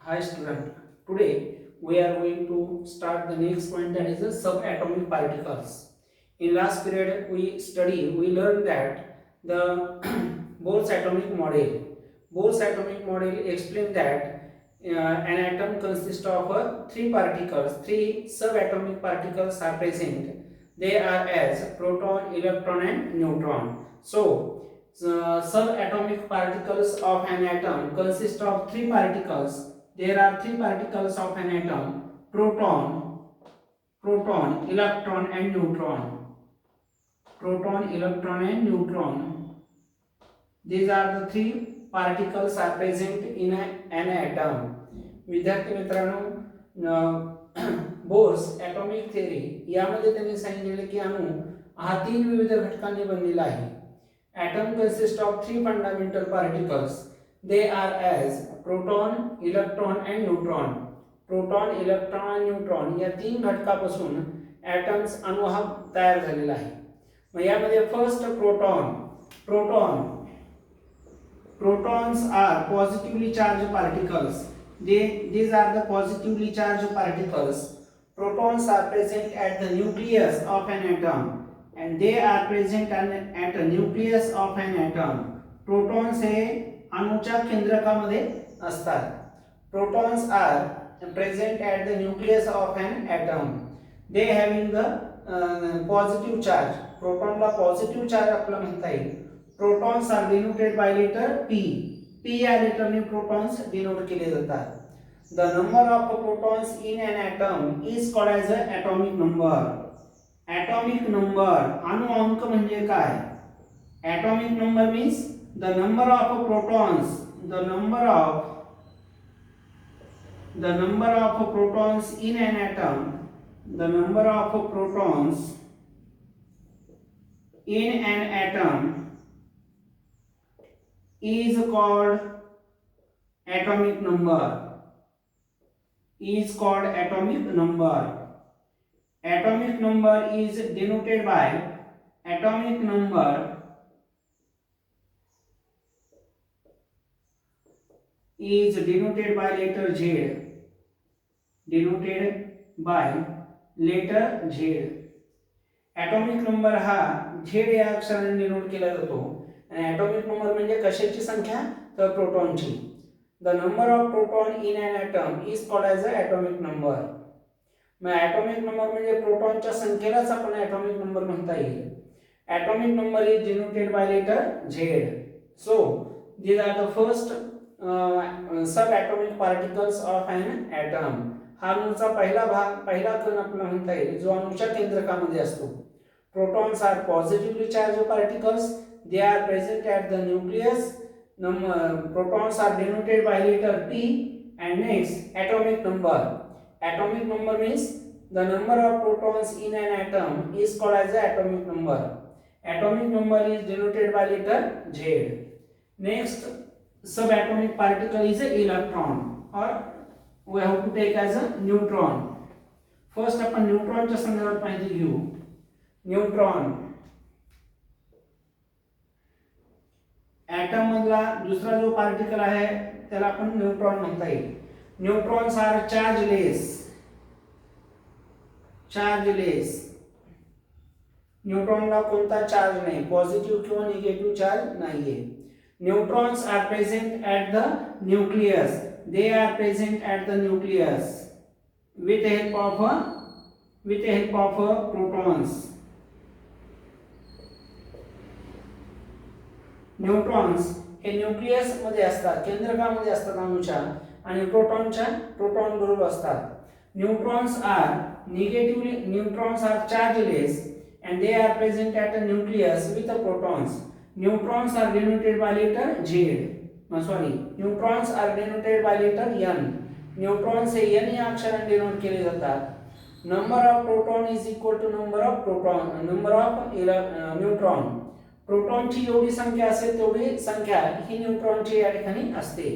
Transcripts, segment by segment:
Hi student, today we are going to start the next point, that is the subatomic particles. In last period we learned that the Bohr's atomic model. Bohr's atomic model explained that an atom consists of three particles, three subatomic particles are present. They are as proton, electron and neutron. So subatomic particles of an atom consist of three particles. There are three particles of an atom: proton, electron and neutron. Proton, electron and neutron. These are the three particles are present in an atom. विद्यार्थी मित्रांनो, bourse atomic theory यामध्ये त्यांनी सांगितले की अणू हा तीन विविध घटकांनी बनलेला आहे. Atom consists of three fundamental particles. They are as proton, electron and neutron. Proton, electron आणि न्यूट्रॉन या तीन घटकापासून ॲटम्स अणू हा तयार झालेला आहे. मग यामध्ये first proton protons are positively charged particles. These are the positively charged particles. Protons are present at the nucleus of an atom, and they are present at the nucleus of an atom. Protons हे अणूच्या केंद्रकामध्ये असतात. Protons are present at the nucleus of an atom. They having the positive charge. Protonला positive charge आपला म्हणता येईल. Protons are denoted by letter P. P या लेटरने protons denote केले जातात. The number of protons in an atom is called as a atomic number. Atomic number अणु अंक म्हणजे काय? Atomic number means the number of protons, the number of protons in an atom, the number of protons in an atom is called atomic number. Is called atomic number. Atomic number is denoted by atomic number is denoted by letter Z. Denoted by letter Z. atomic number हा Z या अक्षराने denote केला जातो. आणि atomic number म्हणजे कशाची संख्या? तर प्रोटॉनची. The number of proton in an atom is called as a atomic number. मग atomic number म्हणजे प्रोटॉनच्या संख्येलाच आपण atomic number म्हणता येईल. Atomic number is denoted by letter Z. So these are the first subatomic particles of an atom. हा अणूचा पहिला कण आपल्याला म्हणता येईल जो अणूच्या केंद्रकामध्ये असतो. Protons are positively charged particles. They are present at the nucleus. Protons are denoted by letter P. And next, atomic number. Atomic number means the number of protons in an atom is called as the atomic number. Atomic number is denoted by letter Z. Next subatomic particle is an electron, or we have to take as a neutron. First आपण न्यूट्रॉनच्या संदर्भात माहिती घेऊ. Neutron item मधला दुसरा जो particle आहे त्याला आपण न्यूट्रॉन म्हणता येईल. Neutrons are chargeless. न्यूट्रॉनला कोणता चार्ज नाही, पॉझिटिव्ह किंवा निगेटिव्ह चार्ज नाहीये. Neutrons are present at the nucleus. They are present at the nucleus with the help of protons. Neutrons हे न्यूक्लियस मध्ये असतात, केंद्रकामध्ये असतात अणूच्या, आणि प्रोटॉन बरोबर असतात. Neutrons are chargeless and they are present at the nucleus with the protons. Neutrons are denoted by letter Z. Neutrons are denoted by letter N. Neutrons हे n या अक्षराने डिनोट केले जातात. Number of proton is equal to number of neutron. प्रोटॉनची एवढी संख्या असेल तेवढी संख्या ही न्यूट्रॉनची या ठिकाणी असते.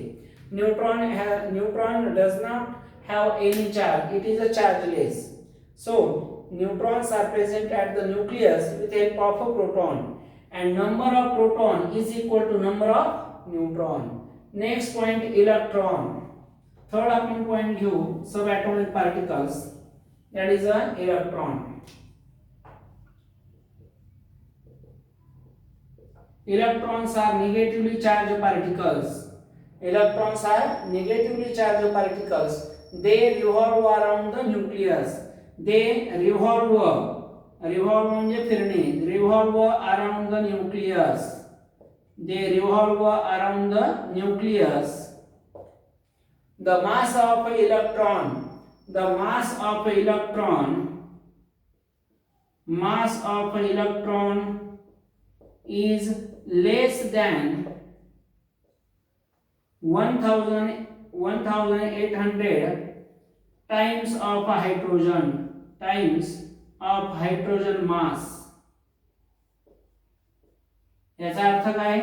Neutron does not have any charge. It is a chargeless. So neutrons are present at the nucleus with the help of a proton, and number of proton is equal to number of neutron. Next point, electron. Third आपण point घेऊ सब atomic particles, that is a electron. Electrons are negatively charged particles. Electrons are negatively charged particles. They revolve around the nucleus. They revolve म्हणजे फिरणे. Revolve around the nucleus. They revolve around the nucleus. The mass of electron. The mass of electron is less than 1800 times of hydrogen mass. याचा अर्थ काय?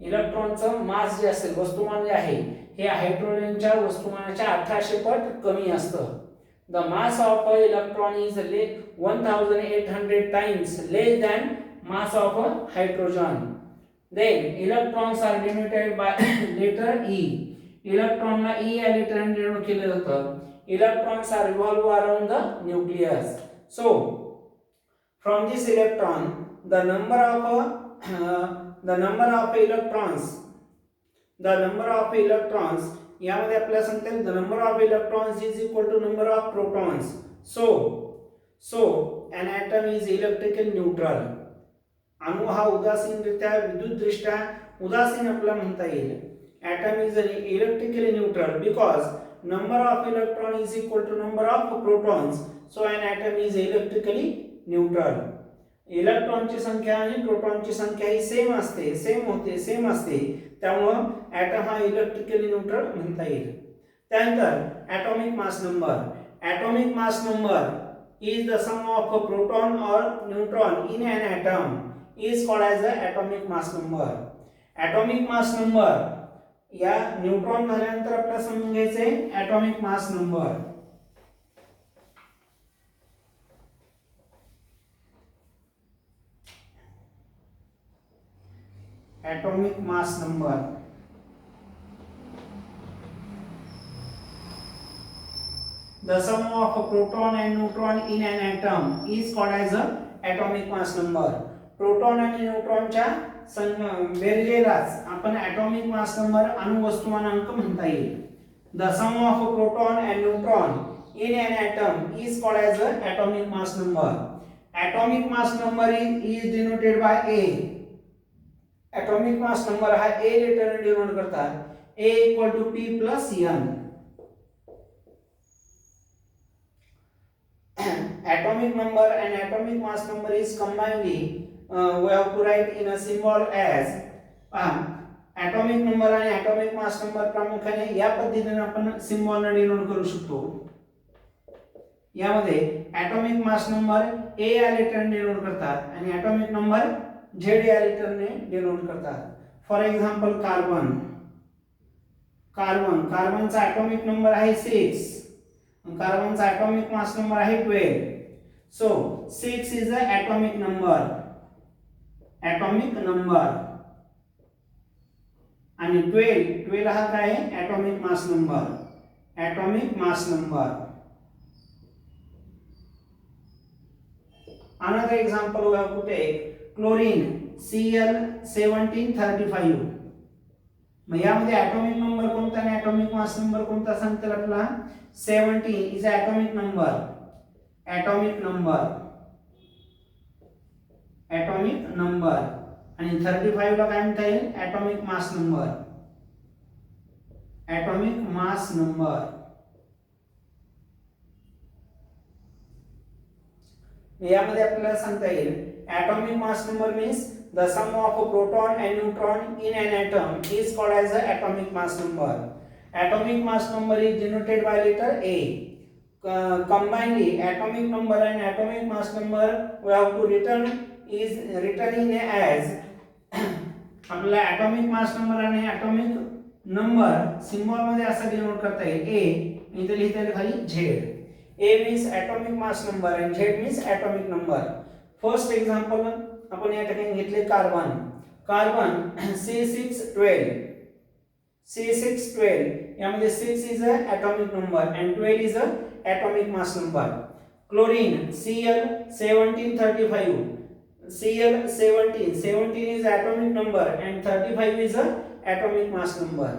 इलेक्ट्रॉनचं मास जे असेल, वस्तुमान जे आहे, हे हायड्रोजनच्या वस्तुमानाच्या 1800 पट कमी असतं. The mass of electron is 1800 times less than mass of hydrogen. Then electrons are denoted by letter E. Electronला E या लेटरने डिनोट केलं जातं. Electrons are revolve around the nucleus. So from this electron, the number of electrons यामध्ये आपल्याला सांगता येईल the number of electrons is equal to number of protons. So an atom is electrically neutral. अणु हा उदासीनरित्या विद्युतदृष्ट्या उदासीन आपल्याला म्हणता येईल. Atom is electrically neutral because number of electron is equal to number of protons. So an atom is electrically neutral. इलेक्ट्रॉनची संख्या आणि प्रोटॉनची संख्या ही सेम असते, त्यामुळे ॲटम हा इलेक्ट्रिकली न्यूट्रल म्हणता येईल. त्यानंतर atomic mass number is the sum of proton और neutron in an atom is called as a atomic mass number. Atomic mass number या न्यूट्रॉन झाल्यानंतर आपल्याला समजून घ्यायचे atomic mass number. Atomic mass number. The sum of proton and neutron in an atom is called as a atomic mass number. Proton आणि न्यूट्रॉनच्या बेरजेलाच आपण atomic mass number अणुवस्तुमानांक म्हणता येईल. The sum of proton and neutron in an atom is called as a atomic mass number. Atomic mass number is denoted by A. atomic mass number हा A लेटरने denote करतात. A equal to P plus N. Atomic number and atomic mass number is combinedly we have to write in a symbol as atomic number आणि atomic mass number प्रामुख्याने या पद्धतीने आपण सिम्बॉलने denote करू शकतो. यामध्ये atomic mass number A या लेटरने denote करतात आणि atomic number Z या लेटरने डिनोट करतात. फॉर एक्झाम्पल कार्बनचा ॲटॉमिक नंबर आहे 6, कार्बनचा ॲटॉमिक मास नंबर आहे 12. So 6 is a atomic number आणि 12 हा काय आहे atomic mass number. Another example we have to take chlorine Cl1735. मग यामध्ये ॲटॉमिक नंबर कोणता आणि ॲटॉमिक मास नंबर कोणता सांगता येईल आपल्याला. 17 इज ॲटॉमिक नंबर आणि 35 ला काय म्हणता येईल ॲटॉमिक मास नंबर. यामध्ये आपल्याला सांगता येईल atomic mass number means the sum of a proton and neutron in an atom is called as the atomic mass number. Atomic mass number is denoted by letter A. Combinedly atomic number and atomic mass number we have to written in as आपल्याला atomic mass number आणि atomic number symbol मध्ये असं denote करता येईल. A इथे लिहिता येईल खाली Z. A means atomic mass number and Z means atomic number. First example आपण या ठिकाणी घेतले कार्बन C612. C612 यामध्ये 6 is a atomic number and 12 is a atomic mass number. Chlorine Cl1735, Cl17 is atomic number and 35 is a atomic mass number.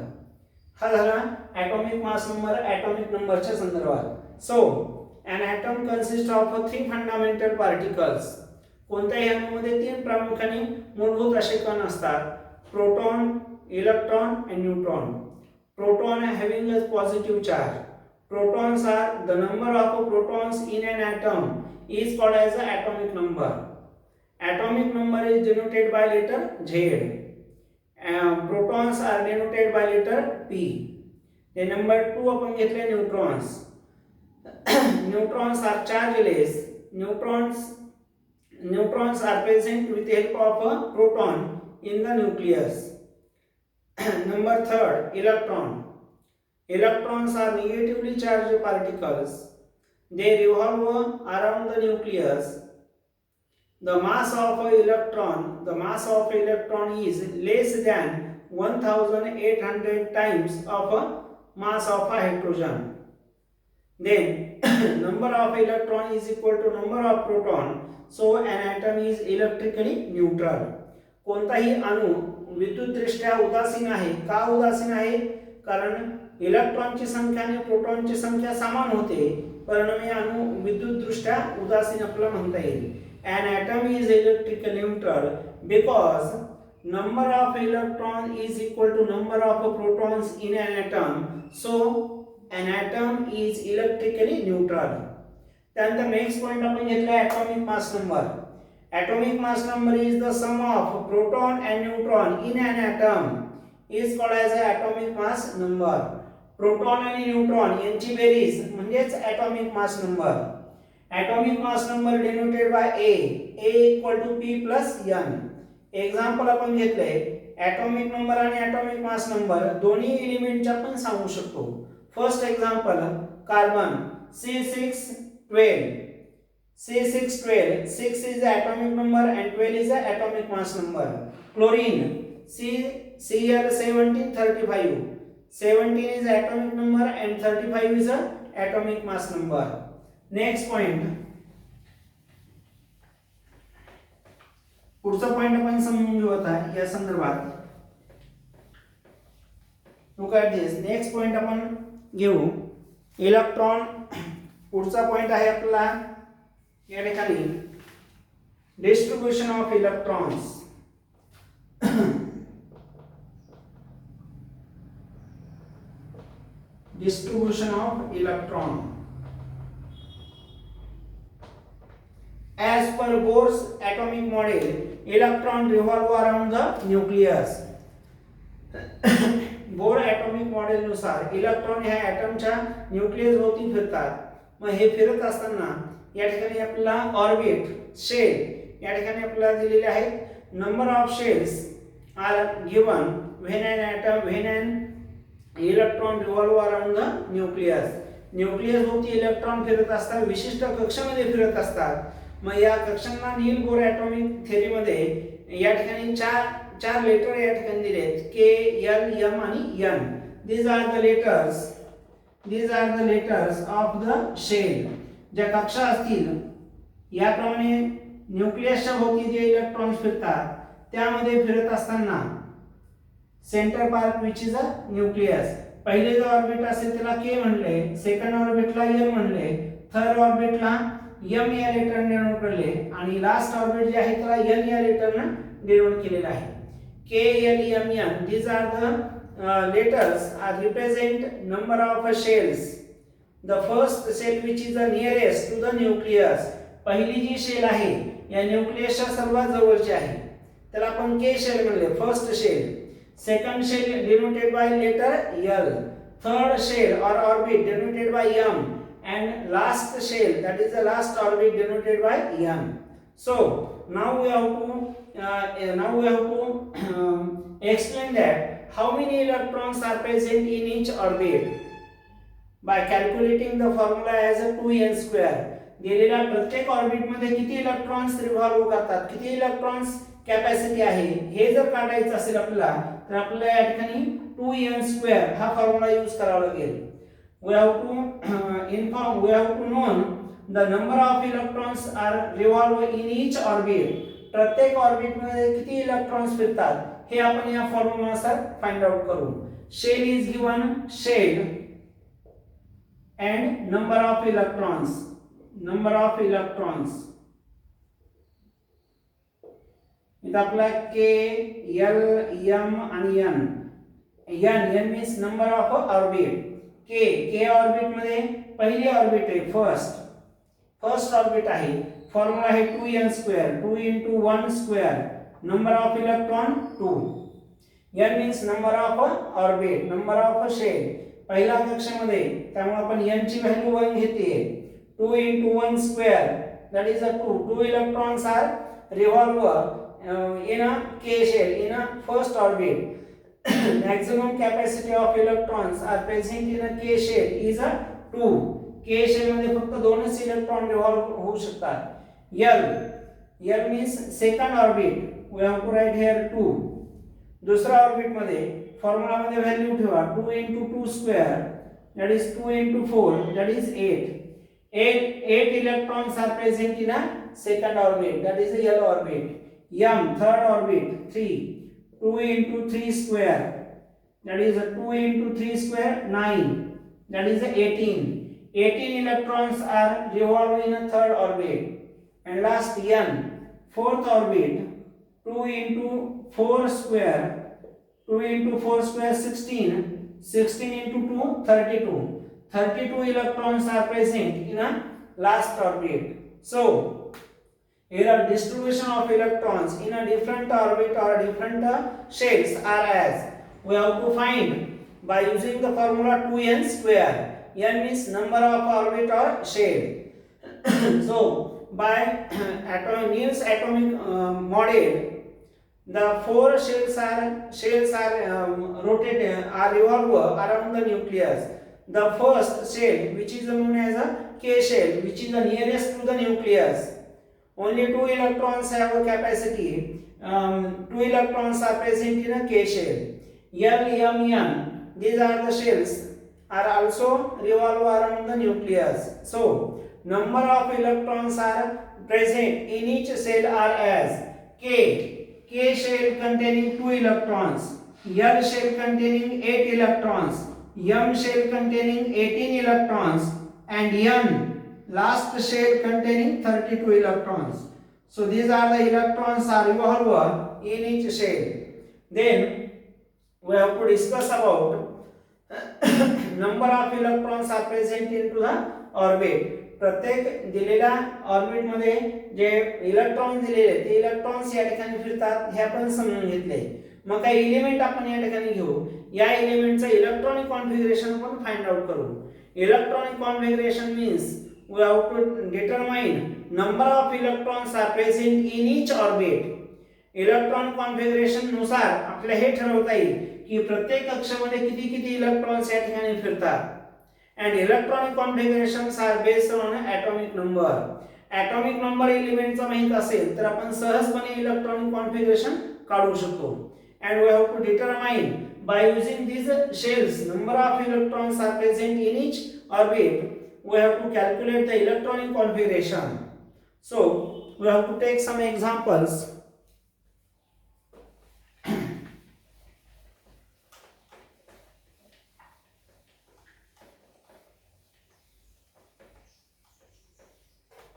हा झाला atomic mass number atomic number च्या संदर्भात. So an atom consists of three fundamental particles. कोणत्याही अणूमध्ये तीन प्रामुख्याने मूलभूत असे कण असतात: proton, electron and neutron. Proton having a positive charge. Protons are the number of protons in an atom is called as the atomic number. Atomic number is denoted by letter Z. Protons are denoted by letter P. The number 2 आपण घेतले neutrons. Neutrons are chargeless. Neutrons are present with the help of a proton in the nucleus. Number 3, electron. Electrons are negatively charged particles. They revolve around the nucleus. The mass of electron is less than 1800 times of a mass of a hydrogen. Then number of electron is equal to number of proton. So an atom is electrically neutral. कोणताही अणू विद्युतदृष्ट्या उदासीन आहे. का उदासीन आहे? कारण इलेक्ट्रॉनची संख्या आणि प्रोटॉनची संख्या समान होते, परिणामी अणू विद्युतदृष्ट्या उदासीन आपल्याला म्हणता येईल. An atom is electrically neutral because number of electron is equal to number of protons in an atom. So an atom is electrically neutral. त्यानंतर नेक्स्ट पॉइंट आपण घेतला atomic mass number. Atomic mass number is the sum of proton and neutron in an atom is called as a atomic mass number. Proton आणि neutron यांची बेरीज म्हणजेच atomic mass number. Atomic mass number denoted by A equal to P plus N. Example आपण घेतले atomic number आणि atomic mass number दोन्ही एलिमेंटच्या आपण सांगू शकतो. First example carbon C612. 6 is the atomic number and 12 is the atomic mass number. Chlorine Cl1735. 17 is the atomic number and 35 is the atomic mass number. Next point. पुढचा point आपण समजून घेऊ आता या संदर्भात. Look at this. Next point आपण घेऊ electron. पुढचा पॉइंट आहे आपला या ठिकाणी distribution of electrons. Distribution of electron. As per Bohr's atomic model, electron revolve around the nucleus. Bore atomic model नुसार इलेक्ट्रॉन ह्या ॲटमच्या न्यूक्लियस भोवती फिरतात. मग हे फिरत असताना या ठिकाणी आपला ऑर्बिट शेल या ठिकाणी आपल्याला दिलेले आहेत. Number of shells are given when an electron revolve around the nucleus. Nucleus भोवती इलेक्ट्रॉन फिरत असतात, विशिष्ट कक्षामध्ये फिरत असतात. मग या कक्षांना नील बोर ॲटॉमिक थेअरीमध्ये या ठिकाणी चार लेटर या ठिकाणी दिलेत K, L, M आणि N. These are the letters of the shell. ज्या कक्षा असतील याप्रमाणे न्यूक्लियसच्या भोवती जे इलेक्ट्रॉन्स फिरतात त्यामध्ये फिरत असताना centre part which is a nucleus. पहिले जो ऑर्बिट असेल त्याला K म्हणले, सेकंड ऑर्बिटला L म्हणले, थर्ड ऑर्बिटला M या लेटरने डिनोट केले आणि लास्ट ऑर्बिट जे आहे त्याला N या लेटरने डिनोट केलेला आहे. K, L, M, N. These are the letters are represent number of shells. The first shell which is the nearest to the nucleus. पहिली जी शेल आहे या न्यूक्लियसच्या सर्वात जवळची आहे त्याला आपण K शेल म्हणले, first shell. Second shell denoted by letter L. Third shell or orbit denoted by M. And last shell, that is the last orbit denoted by N. So now we have to explain that how many electrons are present in each orbit by calculating the formula as a 2n square. दिलेल्या प्रत्येक orbit मध्ये किती electrons revolve करतात, किती electrons capacity आहे हे जर काढायचं असेल आपल्याला, तर आपल्याला या ठिकाणी 2n² हा फॉर्म्युला यूज करावा लागेल. we have to know the number of electrons are revolve in each orbit. प्रत्येक ऑर्बिट मध्ये किती इलेक्ट्रॉन्स फिरतात हे आपण या फॉर्म्युलानुसार फाइंड आउट करू. Shell is given shell and number of electrons इथं आपला k l m आणि n means number of orbit. k orbit मध्ये पहिली ऑर्बिट आहे फर्स्ट ऑर्बिट आहे. फॉर्म्युला आहे 2n² 2 into 1 square. Number of electron 2. n means number of orbit, number of shell. पहिल्या कक्षेमध्ये त्यामुळे आपण n ची व्हॅल्यू 1 घेते. 2 into 1 square that is a 2. 2 electrons are revolve in a k shell in a first orbit. Maximum capacity of electrons are present in a k shell is a 2. k shell मध्ये फक्त दोनच electron revolve होऊ शकतात. l means second orbit. We have to write here 2. दुसरा orbit मध्ये formula मध्ये value ठेवा 2 into 2 square that is 2 into 4 that is 8. 8 electrons are present in a second orbit, that is the L orbit. M third orbit 3. 2 into 3 square that is a 2 into 3 square 9, that is a 18. 18 electrons are revolving in a third orbit. And last N fourth orbit 2 into 4 square 16. 16 into 2 32. 32 electrons are present in a last orbit. So here distribution of electrons in a different orbit or different shells are as we have to find by using the formula 2n². n means number of orbit or shell. So by Newton's atomic model, the 4 shells are revolve around the nucleus. The first shell, which is known as a K shell, which is the nearest to the nucleus, only 2 electrons have a capacity. 2 electrons are present in a K shell. L, M, N, these are the shells are also revolve around the nucleus. So number of electrons are present in each shell are as K shell containing 2 electrons, L shell containing 8 electrons, M shell containing 18 electrons, and N last shell containing 32 electrons. So these are the electrons are revolve in each shell. Then we have to discuss about number of electrons are present into the orbit. प्रत्येक दिलेल्या orbit मध्ये जे electron दिलेले ते electrons या ठिकाणी फिरतात हे आपण समजून घेतले. मग काही एलिमेंट आपण या ठिकाणी घेऊ. या एलिमेंटचं इलेक्ट्रॉनिक कॉन्फिगरेशन आपण फाइंड आउट करू. Electronic configuration means we have to determine number of electrons are present in each orbit. Electronic configuration नुसार आपल्याला हे ठरवता येईल की प्रत्येक कक्षेमध्ये किती किती इलेक्ट्रॉन्स या ठिकाणी फिरतात. And electronic configurations are based on atomic number. Atomic number एलिमेंटचा माहित असेल तर आपण सहजपणे इलेक्ट्रॉनिक कॉन्फिगरेशन काढू शकतो. And we have to determine by using these shells number of electrons are present in each orbit. We have to calculate the electronic configuration. So we have to take some examples.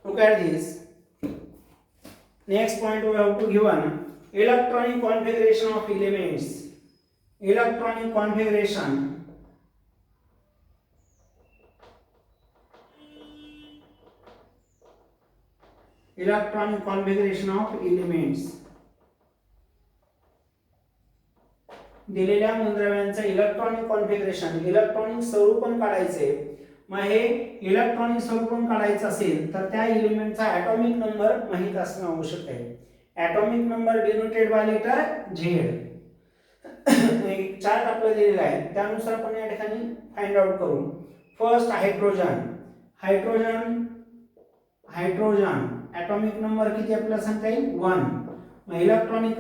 Look at this. Next point we have to give an electronic configuration of elements. Electronic configuration. Electronic configuration of elements. दिलेल्या मूलद्रव्यांचं electronic configuration, electronic स्वरूपण काढायचे. मग हे electronic स्वरूपण काढायचं असेल तर त्या एलिमेंटचा atomic number माहित असणं आवश्यक आहे. Atomic number denoted by letter Z. एक चार्ट आपल्याला दिलेला आहे त्यानुसार आपण या ठिकाणी फाइंड आउट करू. First hydrogen hydrogen atomic number किती आपल्याला सांगता येईल 1. मग इलेक्ट्रॉनिक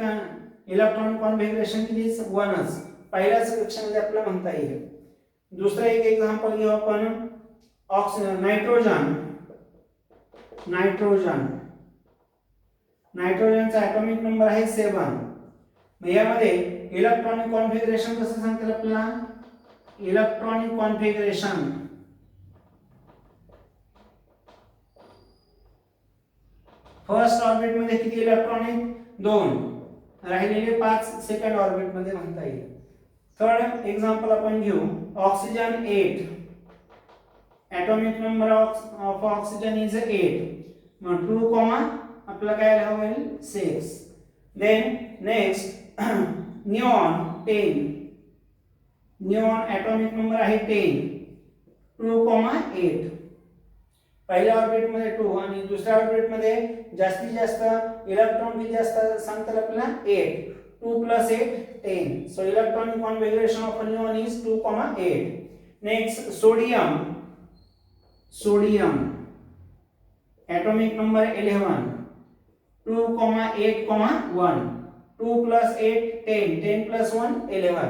कॉन्फिगरेशन किती 1च, पहिल्याच सेक्शनमध्ये आपल्याला म्हणता येईल. दुसरं एक एक्झाम्पल घेऊ आपण नायट्रोजनचा ॲटॉमिक नंबर आहे 7. मग यामध्ये इलेक्ट्रॉनिक कॉन्फिगरेशन कसं सांगतात आपल्याला, इलेक्ट्रॉनिक कॉन्फिगरेशन फर्स्ट ऑर्बिट मध्ये किती इलेक्ट्रॉन आहेत 2, राहिलेले 5 सेकंड ऑर्बिट मध्ये म्हणता येईल. थर्ड एक्झाम्पल आपण घेऊ oxygen 8. Atomic number of oxygen is 8. मग 2 कॉमा आपल्याला काय राहील 6. Then next neon 10. Neon atomic number आहे 10. 2,8. पहिल्या ऑर्बिट मध्ये 2 आणि दुसऱ्या ऑर्बिट मध्ये जास्तीत जास्त इलेक्ट्रॉन किती असतात सांगतात आपल्याला 8. 2 + 8 10. So electronic configuration of neon is 2,8. Next sodium atomic number 11. 2,8,1. 2 + 8 10. 10 + 1 11.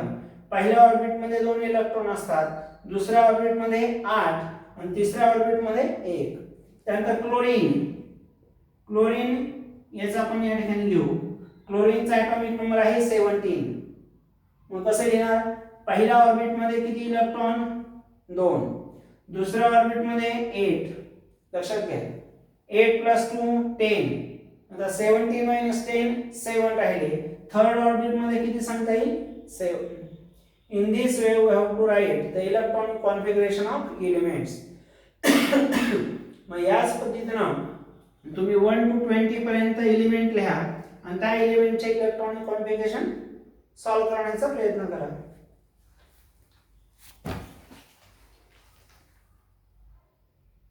पहिल्या ऑर्बिट मध्ये 2 इलेक्ट्रॉन असतात, दुसऱ्या ऑर्बिट मध्ये 8 आणि तिसऱ्या ऑर्बिट मध्ये 1. त्यानंतर क्लोरीन याचा आपण या ठिकाणी घेऊ. क्लोरीनचा ॲटॉमिक नंबर आहे 17. मग कसं लिहिणार, पहिल्या ऑर्बिट मध्ये किती इलेक्ट्रॉन 2, दुसऱ्या ऑर्बिट मध्ये 8. लक्षात घ्या 8 + 2 10. आता 17 - 10 7 राहिले. थर्ड ऑर्बिट मध्ये किती सांगता येईल 7. In this way we have to write the electronic configuration of elements. मग याच पद्धतीनं तुम्ही 1 to 20 पर्यंत एलिमेंट लिहा आणि त्या एलिमेंटचे इलेक्ट्रॉनिक कॉन्फिगरेशन सॉल्व्ह करण्याचा प्रयत्न करा.